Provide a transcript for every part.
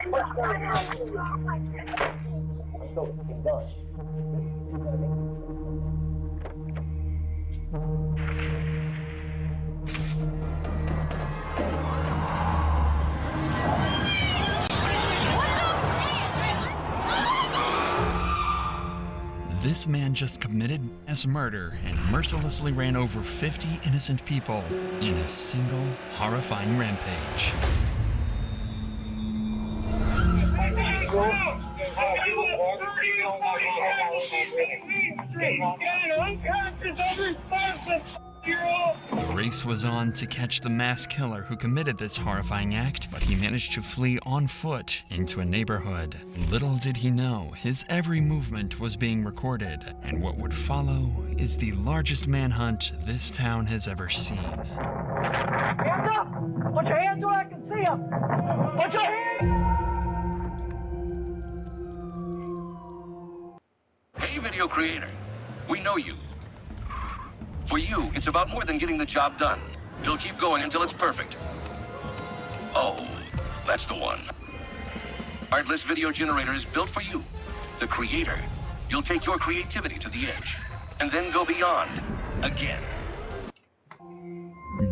What's going on? So it's done. This man just committed mass murder and mercilessly ran over 50 innocent people in a single horrifying rampage. The race was on to catch the mass killer who committed this horrifying act, but he managed to flee on foot into a neighborhood. Little did he know, his every movement was being recorded, and what would follow is the largest manhunt this town has ever seen. Hands up! Put your hands where I can see them! Put your hands! Hey, video creator. We know you. For you, it's about more than getting the job done. You'll keep going until it's perfect. Oh, that's the one. Artless Video Generator is built for you, the creator. You'll take your creativity to the edge, and then go beyond. Again.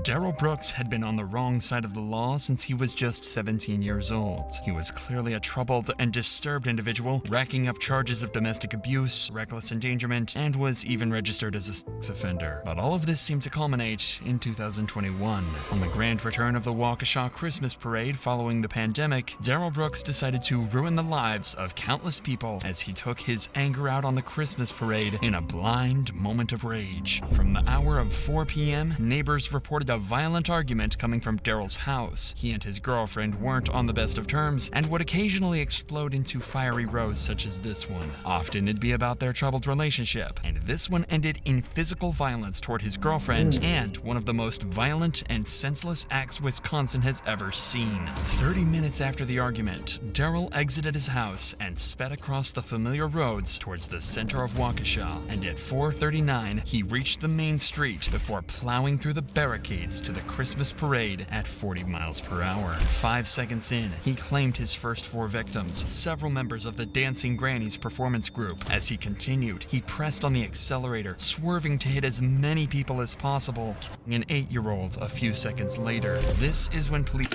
Darrell Brooks had been on the wrong side of the law since he was just 17 years old. He was clearly a troubled and disturbed individual, racking up charges of domestic abuse, reckless endangerment, and was even registered as a sex offender. But all of this seemed to culminate in 2021. On the grand return of the Waukesha Christmas Parade following the pandemic, Darrell Brooks decided to ruin the lives of countless people as he took his anger out on the Christmas parade in a blind moment of rage. From the hour of 4 p.m., neighbors reported a violent argument coming from Darrell's house. He and his girlfriend weren't on the best of terms and would occasionally explode into fiery rows such as this one. Often it'd be about their troubled relationship, and this one ended in physical violence toward his girlfriend and one of the most violent and senseless acts Wisconsin has ever seen. 30 minutes after the argument, Darrell exited his house and sped across the familiar roads towards the center of Waukesha, and at 4:39 he reached the main street before plowing through the barricades to the Christmas parade at 40 miles per hour. 5 seconds in, he claimed his first 4 victims, several members of the Dancing Grannies performance group. As he continued, he pressed on the accelerator, swerving to hit as many people as possible, killing an 8-year-old a few seconds later. This is when police...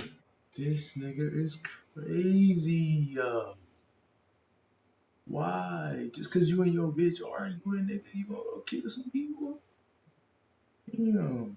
This nigga is crazy. Why? Just cause you and your bitch arguing, nigga, you gonna kill some people? Damn.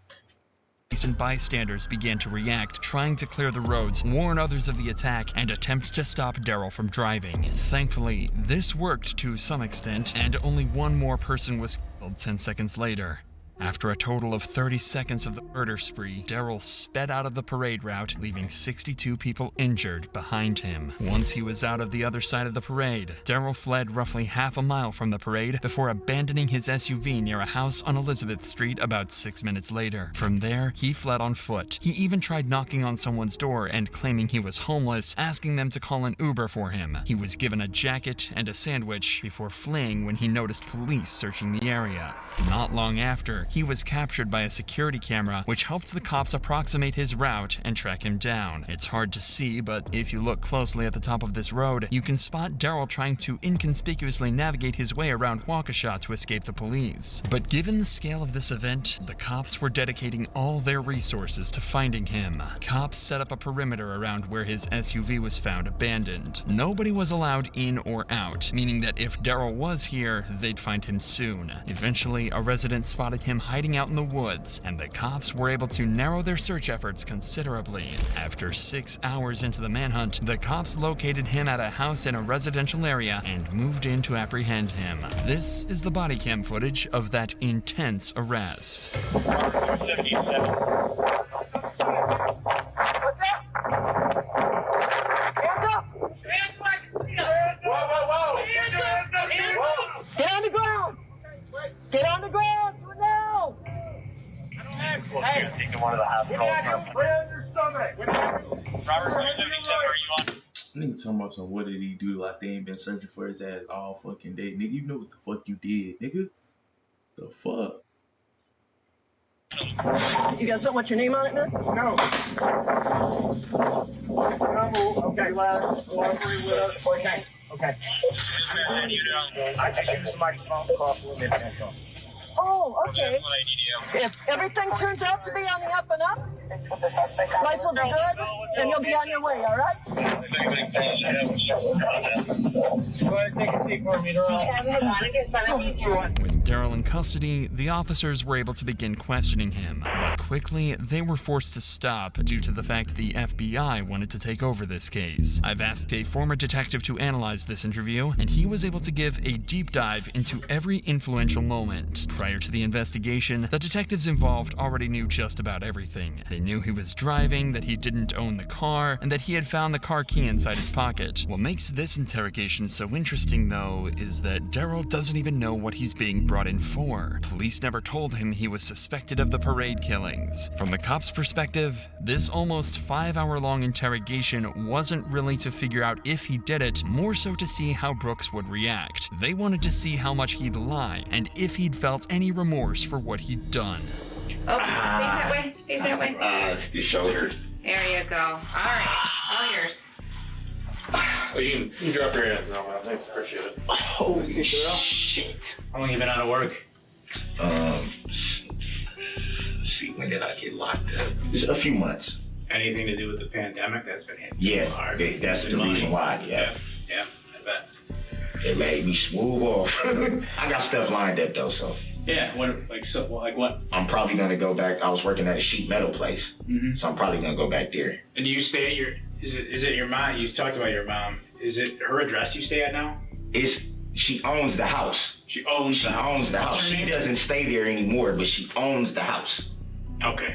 And bystanders began to react, trying to clear the roads, warn others of the attack, and attempt to stop Darrell from driving. Thankfully, this worked to some extent, and only one more person was killed 10 seconds later. After a total of 30 seconds of the murder spree, Darrell sped out of the parade route, leaving 62 people injured behind him. Once he was out of the other side of the parade, Darrell fled roughly half a mile from the parade before abandoning his SUV near a house on Elizabeth Street about 6 minutes later. From there, he fled on foot. He even tried knocking on someone's door and claiming he was homeless, asking them to call an Uber for him. He was given a jacket and a sandwich before fleeing when he noticed police searching the area. Not long after, he was captured by a security camera, which helped the cops approximate his route and track him down. It's hard to see, but if you look closely at the top of this road, you can spot Darrell trying to inconspicuously navigate his way around Waukesha to escape the police. But given the scale of this event, the cops were dedicating all their resources to finding him. Cops set up a perimeter around where his SUV was found abandoned. Nobody was allowed in or out, meaning that if Darrell was here, they'd find him soon. Eventually, a resident spotted him hiding out in the woods, and the cops were able to narrow their search efforts considerably. After 6 hours into the manhunt, the cops located him at a house in a residential area and moved in to apprehend him. This is the body cam footage of that intense arrest. 77. What's up? Hands up! Hands like... Whoa! Hands up! Hands up! Get on the ground! Get on the ground! Do it now! Hey! Take him one of the hospitals. Put it on your stomach! Robert, where are you on? Nigga talking about some what did he do like they ain't been searching for his ass all fucking day. Nigga, you know what the fuck you did, nigga? The fuck? You got something with your name on it, man? No. Okay, lads. Cooperate with us. Okay. Okay. I just use the microphone to call for a minute, that's all. Oh, okay. If everything turns out to be on the up and up, life will be good, and you'll be on your way, all right? Go ahead and take a seat for me, With Daryl in custody, the officers were able to begin questioning him, but quickly they were forced to stop due to the fact the FBI wanted to take over this case. I've asked a former detective to analyze this interview, and he was able to give a deep dive into every influential moment. Prior to the investigation, the detectives involved already knew just about everything. They knew he was driving, that he didn't own the car, and that he had found the car key inside his pocket. What makes this interrogation so interesting, though, is that Daryl doesn't even know what he's being brought in for. Police never told him he was suspected of the parade killings. From the cops' perspective, this almost 5-hour-long interrogation wasn't really to figure out if he did it, more so to see how Brooks would react. They wanted to see how much he'd lie, and if he'd felt any remorse for what he'd done. Oh, face that way. Face that way. Your shoulders. There you go. All right. All yours. Oh, you can drop your hands now, man. Thanks, appreciate it. Holy shit. How long you been out of work? See, when did I get locked up? Just a few months. Anything to do with the pandemic that's been hitting Yeah, you hard? that's the reason why, yeah. Yeah, I bet. It made me smooth off. I got stuff lined up, though, so. Yeah, like what? I'm probably going to go back. I was working at a sheet metal place, so I'm probably going to go back there. And do you stay at your, is it your mom? You talked about your mom. Is it her address you stay at now? She owns the house. She owns the house. She doesn't stay there anymore, but she owns the house. Okay.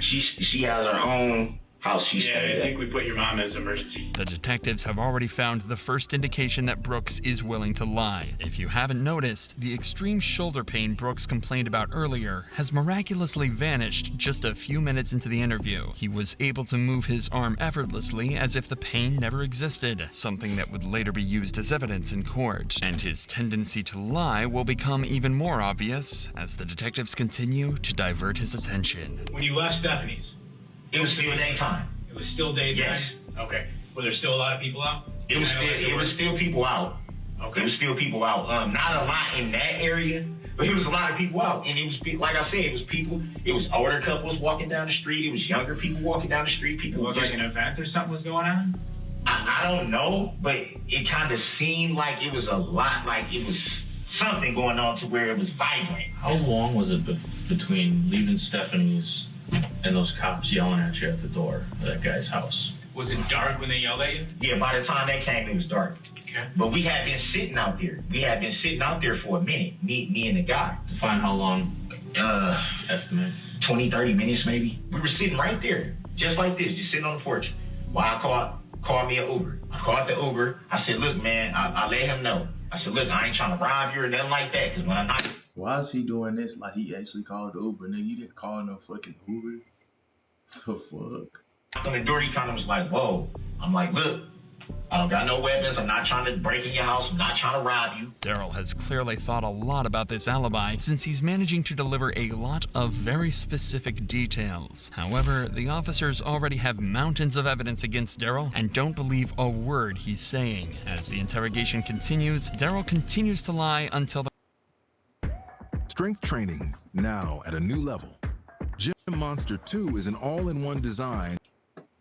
She has her own house she stays Yeah, I at. think we put your mom as emergency. The detectives have already found the first indication that Brooks is willing to lie. If you haven't noticed, the extreme shoulder pain Brooks complained about earlier has miraculously vanished just a few minutes into the interview. He was able to move his arm effortlessly as if the pain never existed, something that would later be used as evidence in court. And his tendency to lie will become even more obvious as the detectives continue to divert his attention. When you left Stephanie's, It was still daytime. it was still daytime? Yes. Okay. Were there still a lot of people out? It was still people out. Okay. It was still people out. Not a lot in that area, but it was a lot of people out. And it was, like I said, it was people. It was older couples walking down the street. It was younger people walking down the street. People Was like an event or something was going on? I don't know, but it kind of seemed like it was a lot, like it was something going on to where it was vibrant. How long was it between leaving Stephanie's and those cops yelling at you at the door of that guy's house? Was it dark when they yelled at you? Yeah, by the time they came, it was dark. Okay. But we had been sitting out there. For a minute, me and the guy. To find how long? Estimate? 20, 30 minutes maybe. We were sitting right there, just like this, just sitting on the porch. While I called me an Uber. I called the Uber. I said, look, man, I let him know. I said, look, I ain't trying to rob you or nothing like that, because when I knocked... Why is he doing this like he actually called the Uber? Nigga, you didn't call no fucking Uber. The fuck? On the door, he kind of was like, whoa. I'm like, look, I don't got no weapons. I'm not trying to break in your house. I'm not trying to rob you. Daryl has clearly thought a lot about this alibi since he's managing to deliver a lot of very specific details. However, the officers already have mountains of evidence against Daryl and don't believe a word he's saying. As the interrogation continues, Daryl continues to lie until the Strength training, now at a new level. Gym Monster 2 is an all-in-one design.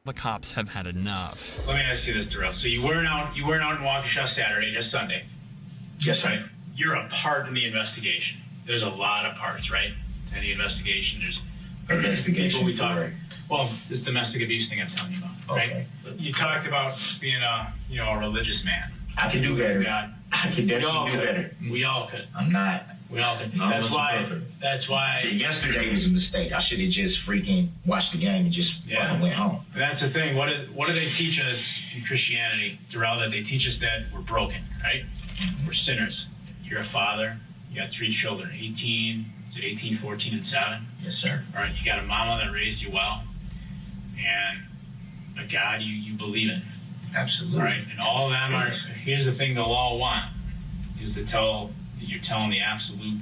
the cops have had enough. Let me ask you this, Darrell. So you weren't out in Waukesha Saturday, just Sunday. Yes, sir. Right? You're a part in the investigation. There's a lot of parts, right? To any investigation, there's Investigation. people we talk. Well, this domestic abuse thing I'm telling you about, right? Okay. You talked about being a religious man. I can do better. God. I can We all definitely do could. better. We all could. I'm not. We all could. No, That's it's why. perfect. That's why. Yesterday was a mistake. I should have just freaking watched the game and just fucking went home. And that's the thing. What do they teach us in Christianity, Darrell? That they teach us that we're broken, right? We're sinners. You're a father. You got 3 children, 18, 14, and 7. Yes, sir. All right. You got a mama that raised you well, and a God you believe in. Absolutely. All right. And all of them are. Here's the thing they'll all want is to tell that you're telling the absolute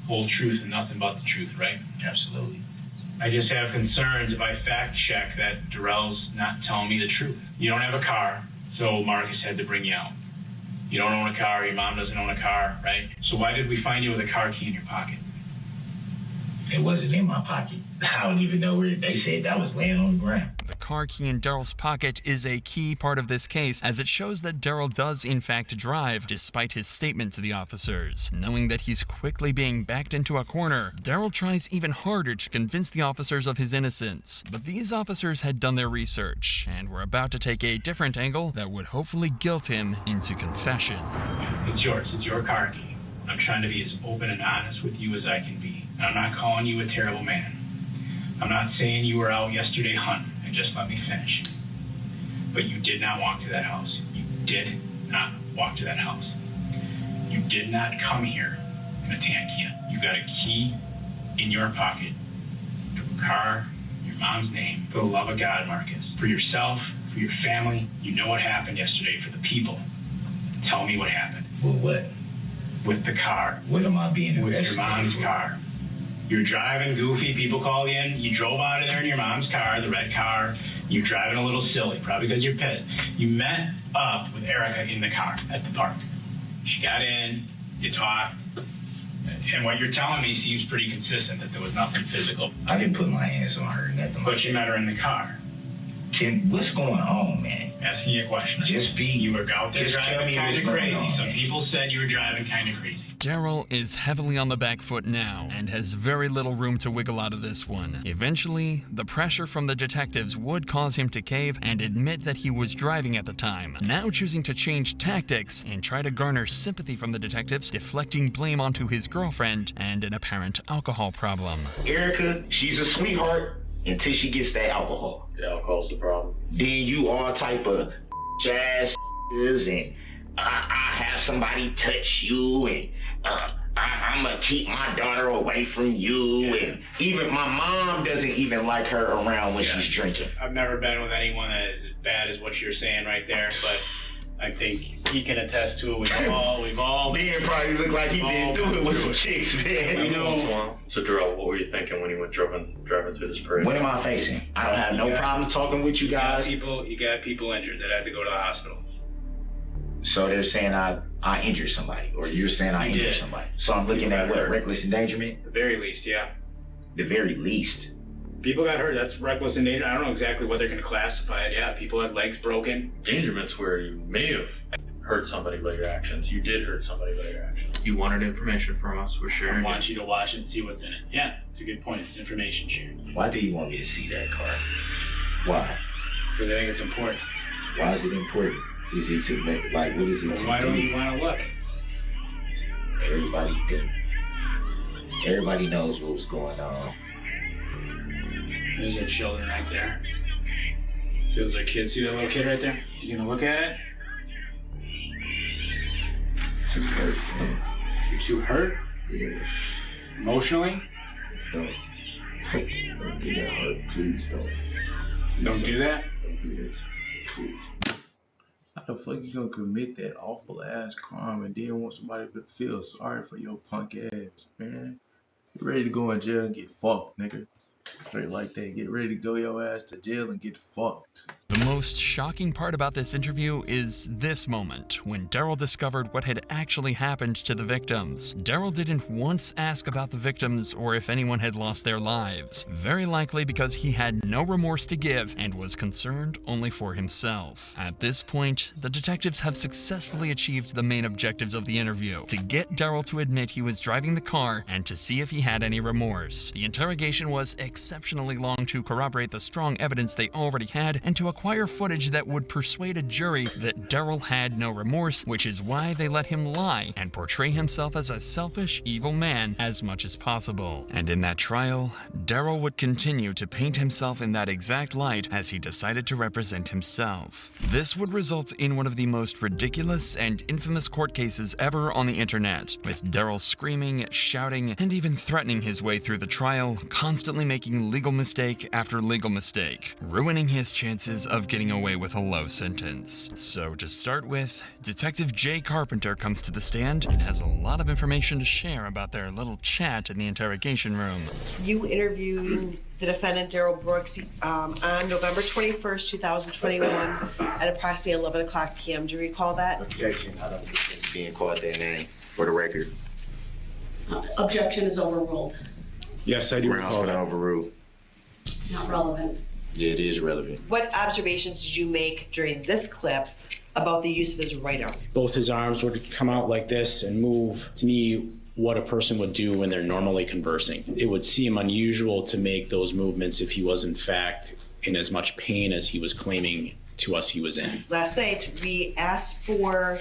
whole truth and nothing but the truth, right? Absolutely. I just have concerns if I fact check that Darrell's not telling me the truth. You don't have a car, so Marcus had to bring you out. You don't own a car, your mom doesn't own a car, right? So why did we find you with a car key in your pocket? It wasn't in my pocket. I don't even know where they said that was laying on the ground. The car key in Daryl's pocket is a key part of this case, as it shows that Daryl does in fact drive, despite his statement to the officers. Knowing that he's quickly being backed into a corner, Daryl tries even harder to convince the officers of his innocence. But these officers had done their research, and were about to take a different angle that would hopefully guilt him into confession. It's yours. It's your car key. I'm trying to be as open and honest with you as I can be. And I'm not calling you a terrible man. I'm not saying you were out yesterday hunting, and just let me finish. But you did not walk to that house. You did not walk to that house. You did not come here in a tankia. You got a key in your pocket to a car, your mom's name. For the love of God, Marcus. For yourself, for your family, you know what happened yesterday. For the people, tell me what happened. Well, what? With the car. What am I being with your mom's car? You're driving goofy, people called you in, you drove out of there in your mom's car, the red car, you're driving a little silly, probably because you're pissed. You met up with Erica in the car at the park. She got in, you talked, and what you're telling me seems pretty consistent, that there was nothing physical. I didn't put my hands on her, nothing. But you met her in the car. Tim, what's going on, man? Asking you a question. Just be. You were out there driving kind of crazy. Some man. people said you were driving kind of crazy. Daryl is heavily on the back foot now, and has very little room to wiggle out of this one. Eventually, the pressure from the detectives would cause him to cave and admit that he was driving at the time, now choosing to change tactics and try to garner sympathy from the detectives, deflecting blame onto his girlfriend and an apparent alcohol problem. Erica, she's a sweetheart until she gets that alcohol. The alcohol's the problem. Then you all type of jazz and I have somebody touch you and I'm gonna keep my daughter away from you, and even my mom doesn't even like her around when she's drinking. I've never been with anyone that is as bad as what you're saying right there, but I think he can attest to it. We've all Man probably look like he didn't do it with some chicks, man. We know. So Darrell, what were you thinking when you went driving through this parade? What am I facing? I don't have no problem talking with you guys. You got people injured that had to go to the hospital. So they're saying I injured somebody, or you're saying I injured somebody. So I'm looking at what, reckless endangerment? The very least, yeah. The very least. People got hurt. That's reckless endangerment. I don't know exactly what they're going to classify it. Yeah, people had legs broken. Endangerment's where you may have hurt somebody by your actions. You did hurt somebody by your actions. You wanted information from us. We're sharing. I want you to watch it and see what's in it. Yeah, it's a good point. It's information sharing. Why do you want me to see that car? Why? Because I think it's important. Why is it important? Is it to make, like, what is it? Well, why don't you want to look? Everybody knows what was going on. There's your children right there. See those are kids? See that little kid right there? You gonna look at it? Too hurt. You're too hurt? Yeah. Emotionally? Don't get that hurt, please. Don't do that? Don't do this, please. How the fuck you gonna commit that awful ass crime and then want somebody to feel sorry for your punk ass, man? You ready to go in jail and get fucked, nigga. Straight like that. Get ready to go your ass to jail and get fucked. The most shocking part about this interview is this moment, when Daryl discovered what had actually happened to the victims. Daryl didn't once ask about the victims or if anyone had lost their lives, very likely because he had no remorse to give and was concerned only for himself. At this point, the detectives have successfully achieved the main objectives of the interview, to get Daryl to admit he was driving the car and to see if he had any remorse. The interrogation was exceptionally long to corroborate the strong evidence they already had and to acquire footage that would persuade a jury that Daryl had no remorse, which is why they let him lie and portray himself as a selfish, evil man as much as possible. And in that trial, Daryl would continue to paint himself in that exact light as he decided to represent himself. This would result in one of the most ridiculous and infamous court cases ever on the internet, with Daryl screaming, shouting, and even threatening his way through the trial, constantly making legal mistake after legal mistake, ruining his chances of of getting away with a low sentence. So to start with, Detective Jay Carpenter comes to the stand and has a lot of information to share about their little chat in the interrogation room. You interviewed the defendant, Daryl Brooks, on November 21st, 2021 at approximately 11 o'clock p.m. Do you recall that? Objection. I don't think it's being called that name for the record. Objection is overruled. Yes, I do recall that. Overruled. Not relevant. Yeah, it is relevant. What observations did you make during this clip about the use of his right arm? Both his arms would come out like this and move. To me, what a person would do when they're normally conversing. It would seem unusual to make those movements if he was in fact in as much pain as he was claiming to us he was in. Last night, we asked for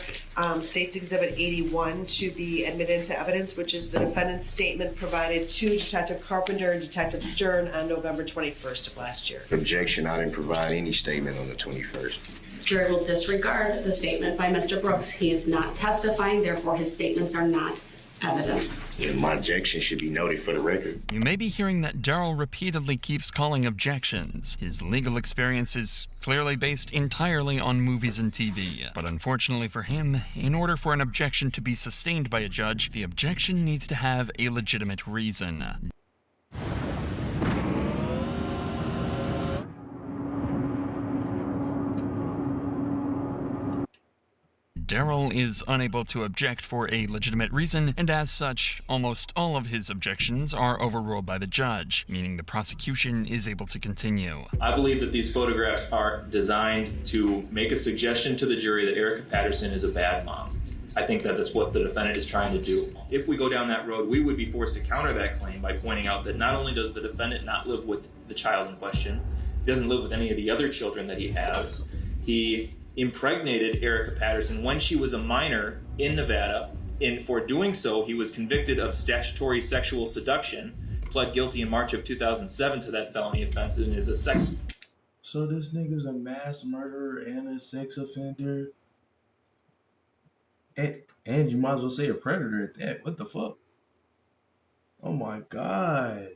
State's Exhibit 81 to be admitted into evidence, which is the defendant's statement provided to Detective Carpenter and Detective Stern on November 21st of last year. Objection. I didn't provide any statement on the 21st. Jury will disregard the statement by Mr. Brooks. He is not testifying, therefore his statements are not evidence. And my objection should be noted for the record. You may be hearing that Daryl repeatedly keeps calling objections. His legal experience is clearly based entirely on movies and TV. But unfortunately for him, in order for an objection to be sustained by a judge, the objection needs to have a legitimate reason. Daryl is unable to object for a legitimate reason, and as such, almost all of his objections are overruled by the judge, meaning the prosecution is able to continue. I believe that these photographs are designed to make a suggestion to the jury that Erica Patterson is a bad mom. I think that is what the defendant is trying to do. If we go down that road, we would be forced to counter that claim by pointing out that not only does the defendant not live with the child in question, he doesn't live with any of the other children that he has. He impregnated Erica Patterson when she was a minor in Nevada. And for doing so, he was convicted of statutory sexual seduction, pled guilty in March of 2007 to that felony offense, and is a sex... So this nigga's a mass murderer and a sex offender? And you might as well say a predator at that. What the fuck? Oh my God.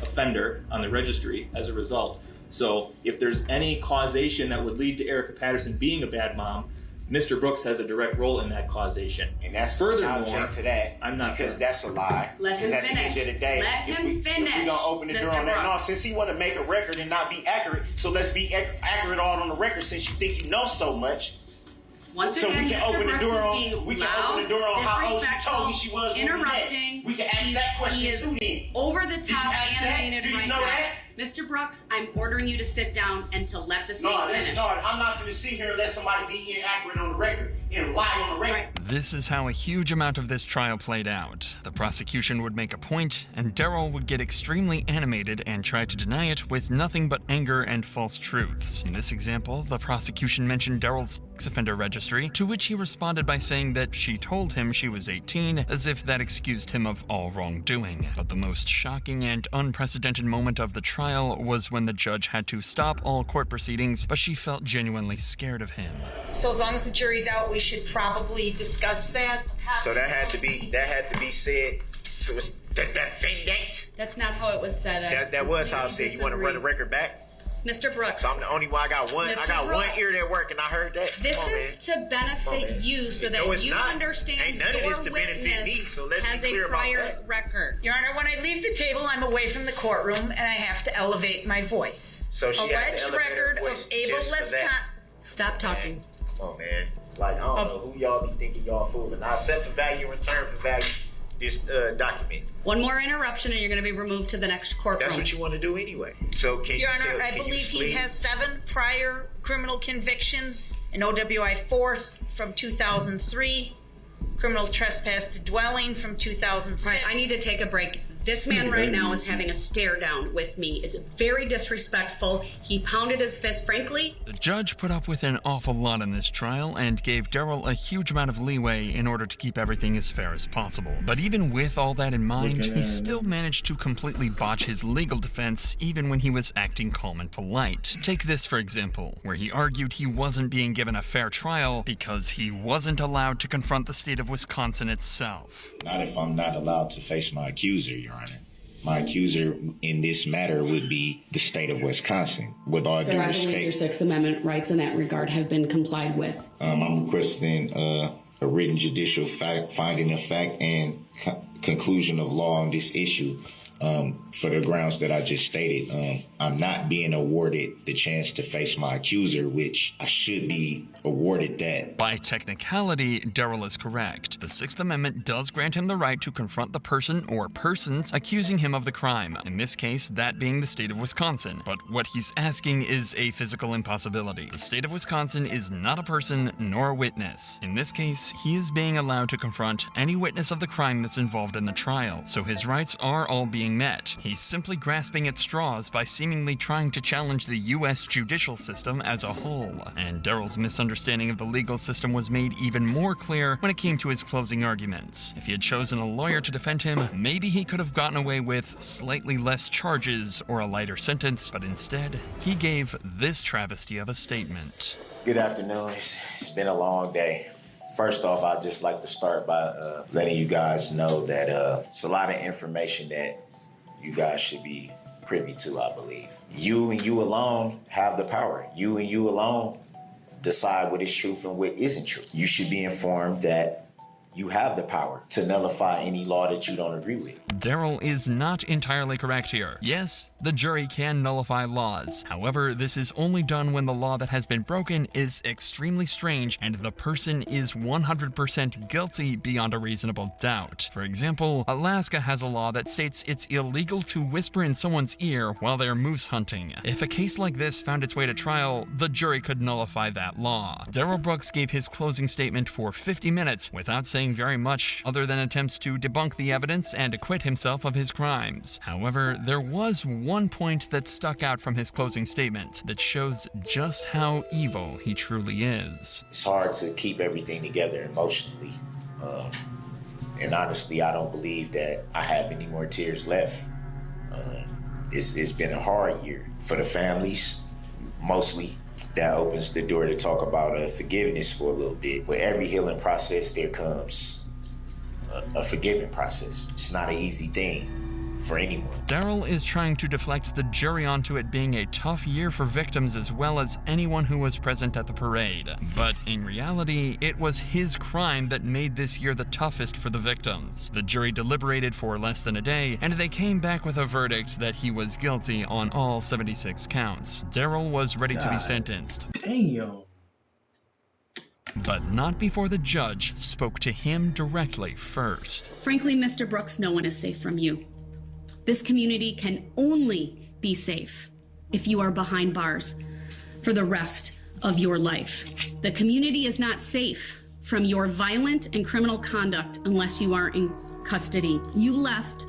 Offender on the registry as a result. So if there's any causation that would lead to Erica Patterson being a bad mom, Mr. Brooks has a direct role in that causation. And that's furthermore, I object to that. I'm not because that's a lie. Let him at the end of the day, if we gonna open the door on that, no, since he want to make a record and not be accurate, so let's be accurate all on the record since you think you know so much. Once so again, we can Mr. open the Brooks door is on. being We can loud, open the door on how old she told me she was. interrupting. We can ask that question He is too. Then over the top animated Do you right know now. that? Mr. Brooks, I'm ordering you to sit down and to let the state finish. No, I'm not going to sit here and let somebody be inaccurate on the record and lie on the record. Right. This is how a huge amount of this trial played out. The prosecution would make a point, and Daryl would get extremely animated and try to deny it with nothing but anger and false truths. In this example, the prosecution mentioned Daryl's sex offender registry, to which he responded by saying that she told him she was 18, as if that excused him of all wrongdoing. But the most shocking and unprecedented moment of the trial was when the judge had to stop all court proceedings, but she felt genuinely scared of him. So as long as the jury's out, we should probably discuss that. So that had to be said. So it's that. That's not how it was said. That was how it said. You want to run the record back? Mr. Brooks. So I'm the only one. I got one. I got one ear that work, and I heard that. This is to benefit you so that you understand your witness has a prior record. Your Honor, when I leave the table, I'm away from the courtroom, and I have to elevate my voice. So she has to elevate her voice just for that. Stop talking. Come on, man. Like, I don't know who y'all be thinking y'all fooling. I accept the value in return for value. This document. One more interruption and you're going to be removed to the next courtroom. That's what you want to do anyway. So can Your you Honor, I believe he has 7 prior criminal convictions, an OWI 4th from 2003, criminal trespass to dwelling from 2006. Right, I need to take a break. This man right now is having a stare down with me. It's very disrespectful. He pounded his fist, frankly. The judge put up with an awful lot in this trial and gave Daryl a huge amount of leeway in order to keep everything as fair as possible. But even with all that in mind, he still managed to completely botch his legal defense even when he was acting calm and polite. Take this for example, where he argued he wasn't being given a fair trial because he wasn't allowed to confront the state of Wisconsin itself. Not if I'm not allowed to face my accuser, Your Honor. My accuser in this matter would be the state of Wisconsin. With all Sir, due I believe your respect, Sixth Amendment rights in that regard have been complied with. I'm requesting a written judicial finding of fact and conclusion of law on this issue. For the grounds that I just stated, I'm not being awarded the chance to face my accuser, which I should be awarded that. By technicality, Daryl is correct. The Sixth Amendment does grant him the right to confront the person or persons accusing him of the crime, in this case, that being the state of Wisconsin. But what he's asking is a physical impossibility. The state of Wisconsin is not a person nor a witness. In this case, he is being allowed to confront any witness of the crime that's involved in the trial, so his rights are all being met. He's simply grasping at straws by seemingly trying to challenge the U.S. judicial system as a whole. And Daryl's misunderstanding of the legal system was made even more clear when it came to his closing arguments. If he had chosen a lawyer to defend him, maybe he could have gotten away with slightly less charges or a lighter sentence, but instead, he gave this travesty of a statement. Good afternoon. It's been a long day. First off, I'd just like to start by letting you guys know that it's a lot of information that you guys should be privy to, I believe. You and you alone have the power. You and you alone decide what is truth and what isn't true. You should be informed that you have the power to nullify any law that you don't agree with. Daryl is not entirely correct here. Yes, the jury can nullify laws. However, this is only done when the law that has been broken is extremely strange and the person is 100% guilty beyond a reasonable doubt. For example, Alaska has a law that states it's illegal to whisper in someone's ear while they're moose hunting. If a case like this found its way to trial, the jury could nullify that law. Daryl Brooks gave his closing statement for 50 minutes without saying very much other than attempts to debunk the evidence and acquit himself of his crimes. However, there was one point that stuck out from his closing statement that shows just how evil he truly is. It's hard to keep everything together emotionally. And honestly, I don't believe that I have any more tears left. It's been a hard year for the families, mostly. That opens the door to talk about forgiveness for a little bit. With every healing process, there comes a forgiving process. It's not an easy thing for anyone. Daryl is trying to deflect the jury onto it being a tough year for victims as well as anyone who was present at the parade. But in reality, it was his crime that made this year the toughest for the victims. The jury deliberated for less than a day, and they came back with a verdict that he was guilty on all 76 counts. Daryl was ready to be sentenced. Damn. But not before the judge spoke to him directly first. Frankly, Mr. Brooks, no one is safe from you. This community can only be safe if you are behind bars for the rest of your life. The community is not safe from your violent and criminal conduct unless you are in custody. You left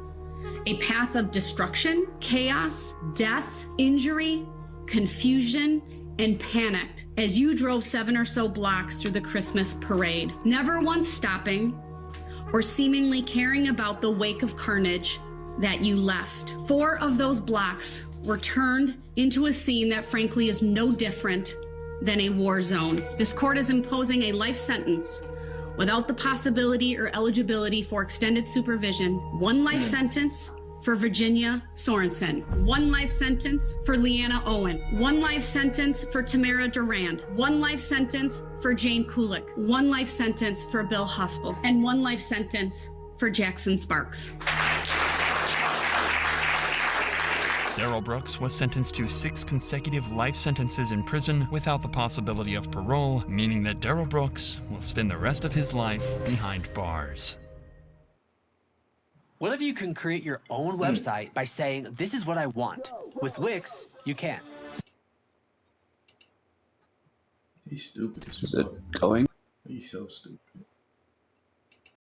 a path of destruction, chaos, death, injury, confusion, and panicked as you drove 7 or so blocks through the Christmas parade, never once stopping or seemingly caring about the wake of carnage that you left. 4 of those blocks were turned into a scene that frankly is no different than a war zone. This court is imposing a life sentence without the possibility or eligibility for extended supervision. 1 life sentence for Virginia Sorensen. 1 life sentence for Leanna Owen. 1 life sentence for Tamara Durand. 1 life sentence for Jane Kulik. 1 life sentence for Bill Huspel. And 1 life sentence for Jackson Sparks. Daryl Brooks was sentenced to 6 consecutive life sentences in prison without the possibility of parole, meaning that Daryl Brooks will spend the rest of his life behind bars. What if you can create your own website by saying, this is what I want? With Wix, you can. He's stupid as Is fuck. it going? He's so stupid.